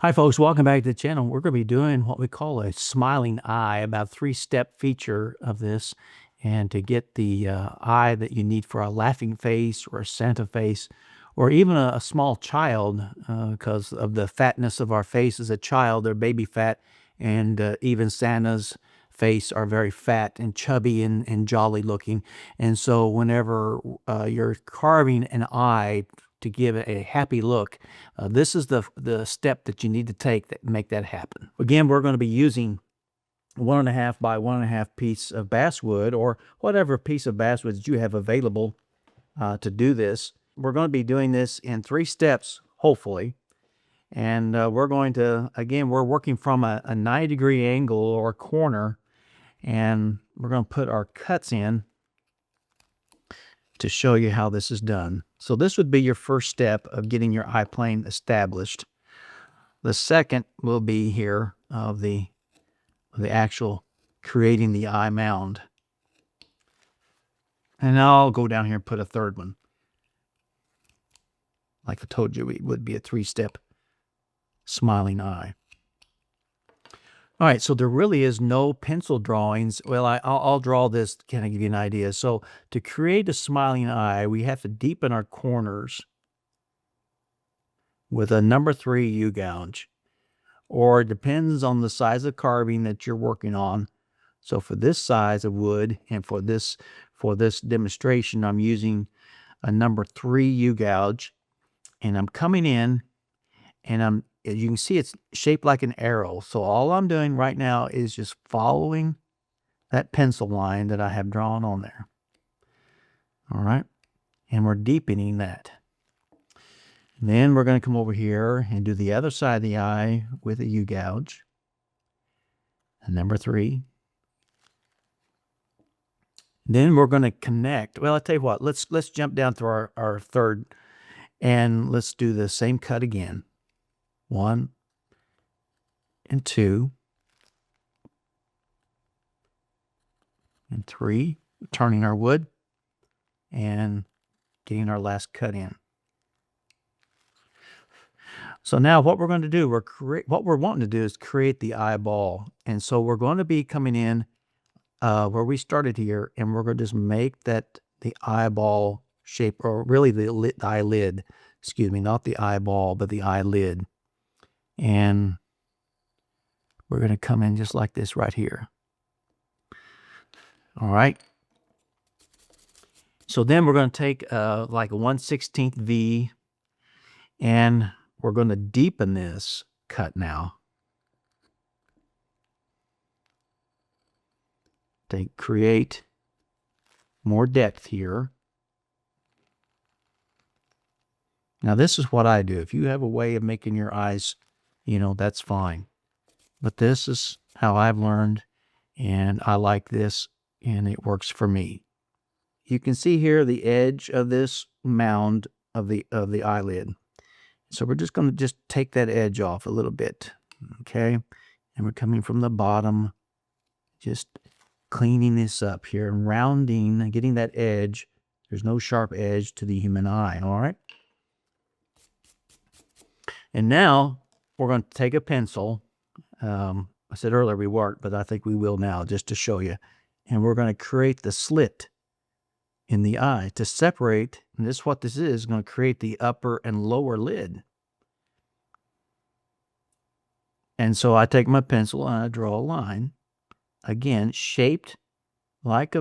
Hi folks, welcome back to the channel. We're going to be doing what we call a smiling eye, about a 3-step feature of this. And to get the eye that you need for a laughing face or a Santa face, or even a small child, because of the fatness of our face as a child, they're baby fat, and even Santa's face are very fat and chubby and jolly looking. And so whenever you're carving an eye to give it a happy look, this is the step that you need to take that make that happen. Again, we're going to be using 1.5 by 1.5 piece of basswood, or whatever piece of basswood that you have available to do this. We're going to be doing this in 3 steps, hopefully. And we're going to, again, we're working from a 90-degree angle or corner, and we're going to put our cuts in to show you how this is done. So this would be your first step of getting your eye plane established. The second will be here of the actual creating the eye mound. And now I'll go down here and put a third one. Like I told you, it would be a 3-step smiling eye. All right, so there really is no pencil drawings. Well, I'll draw this to kind of give you an idea. So to create a smiling eye, we have to deepen our corners with a number 3 U-gouge, or it depends on the size of carving that you're working on. So for this size of wood and for this demonstration, I'm using a number 3 U-gouge, and I'm coming in, and as you can see, it's shaped like an arrow. So all I'm doing right now is just following that pencil line that I have drawn on there. All right, and we're deepening that. And then we're going to come over here and do the other side of the eye with a U-gouge. And number 3. Then we're going to connect. Well, I'll tell you what, let's jump down through our third, and let's do the same cut again. 1 and 2 and 3, turning our wood and getting our last cut in. So now what we're going to do, what we're wanting to do is create the eyeball. And so we're going to be coming in where we started here, and we're going to just make that the eyeball shape, or really the eyelid, excuse me, not the eyeball, but the eyelid. And we're going to come in just like this right here. All right. So then we're going to take like a 1/16 V, and we're going to deepen this cut now. To create more depth here. Now this is what I do. If you have a way of making your eyes, that's fine. But this is how I've learned, and I like this, and it works for me. You can see here the edge of this mound of the eyelid. So we're just going to take that edge off a little bit, okay? And we're coming from the bottom, just cleaning this up here and rounding and getting that edge. There's no sharp edge to the human eye, all right? And now we're going to take a pencil. I said earlier we weren't, but I think we will now, just to show you. And we're going to create the slit in the eye to separate, and this is what this is going to create the upper and lower lid. And so I take my pencil and I draw a line, again, shaped like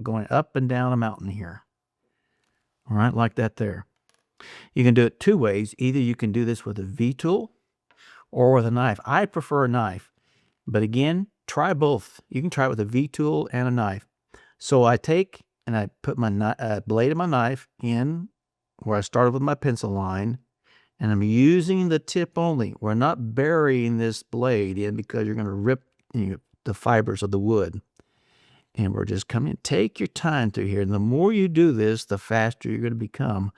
going up and down a mountain here. All right, like that there. You can do it 2 ways. Either you can do this with a V-tool or with a knife. I prefer a knife, but again, try both. You can try it with a V-tool and a knife. So I take and I put my blade of my knife in where I started with my pencil line, and I'm using the tip only. We're not burying this blade in, because you're going to rip the fibers of the wood. And we're just coming. Take your time through here. And the more you do this, the faster you're going to become.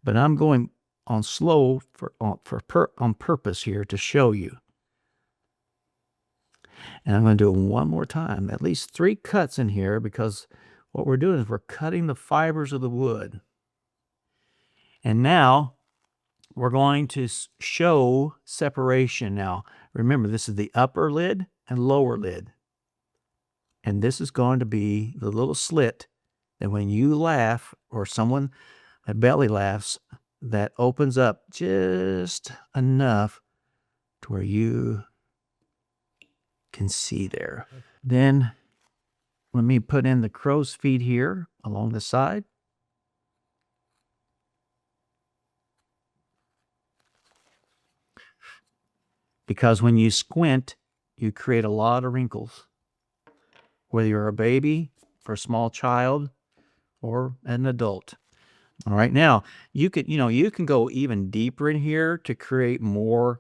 But I'm going on slow on purpose here to show you. And I'm going to do it one more time. At least 3 cuts in here, because what we're doing is we're cutting the fibers of the wood. And now we're going to show separation now. Remember, this is the upper lid and lower lid. And this is going to be the little slit that when you laugh or someone belly laughs, that opens up just enough to where you can see there. Then let me put in the crow's feet here along the side. Because when you squint, you create a lot of wrinkles. Whether you're a baby, or a small child, or an adult. All right, now you can go even deeper in here to create more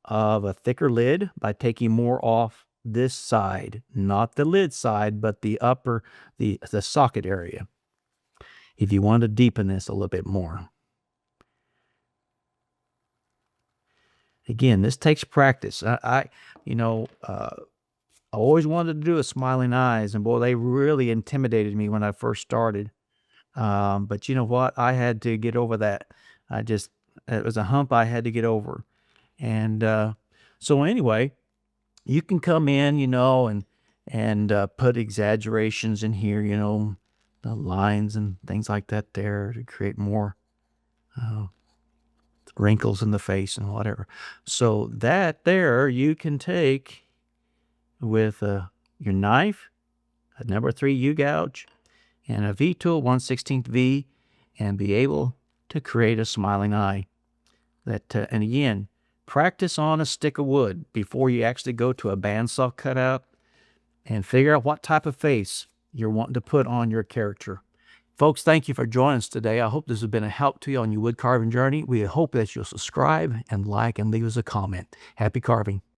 of a thicker lid by taking more off this side, not the lid side, but the upper, the socket area. If you want to deepen this a little bit more. Again, this takes practice. I always wanted to do a smiling eyes, and boy, they really intimidated me when I first started. But you know what? I had to get over that. It was a hump I had to get over. And so anyway, you can come in, and put exaggerations in here, the lines and things like that there to create more wrinkles in the face and whatever. So that there you can take with your knife, a number 3 U-gouge, and a V-tool, 1/16 V, and be able to create a smiling eye. And again, practice on a stick of wood before you actually go to a bandsaw cutout, and figure out what type of face you're wanting to put on your character. Folks, thank you for joining us today. I hope this has been a help to you on your wood carving journey. We hope that you'll subscribe and like and leave us a comment. Happy carving.